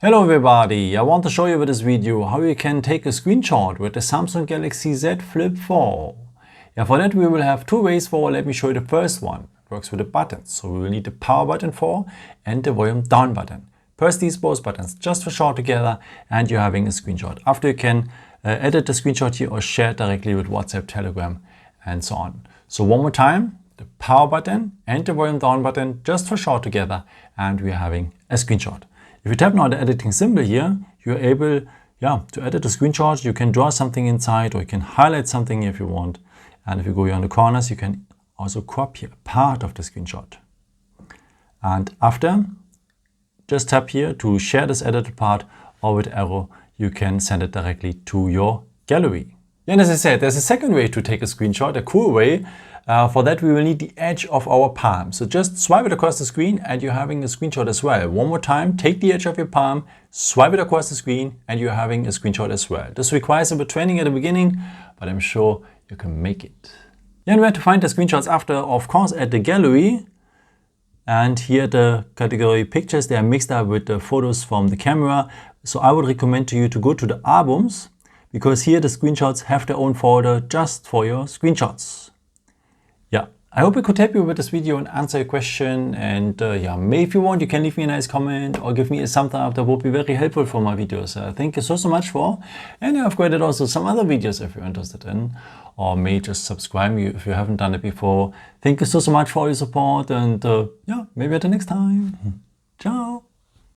Hello everybody, I want to show you with this video how you can take a screenshot with the Samsung Galaxy Z Flip4. For that we will have two ways for. Let me show you the first one. It works with the buttons. So we will need the power button for and the volume down button. Press these both buttons just for short together and you're having a screenshot. After you can edit the screenshot here or share it directly with WhatsApp, Telegram and so on. So one more time, the power button and the volume down button just for short together and we are having a screenshot. If you tap now the editing symbol here, you're able to edit the screenshot. You can draw something inside or you can highlight something if you want. And if you go here on the corners, you can also crop here part of the screenshot. And after, just tap here to share this edited part, or with arrow, you can send it directly to your gallery. And as I said, there's a second way to take a screenshot, a cool way. For that we will need the edge of our palm. So just swipe it across the screen and you're having a screenshot as well. One more time, take the edge of your palm, swipe it across the screen and you're having a screenshot as well. This requires a bit of training at the beginning, but I'm sure you can make it. And where to find the screenshots after, of course, at the gallery. And here the category pictures, they are mixed up with the photos from the camera. So I would recommend to you to go to the albums, because here the screenshots have their own folder just for your screenshots. I hope I could help you with this video and answer your question. And maybe if you want, you can leave me a nice comment or give me a thumbs up. That would be very helpful for my videos. Thank you so much for. And I've created also some other videos if you're interested in, or may just subscribe if you haven't done it before. Thank you so much for all your support and maybe at the next time. Ciao.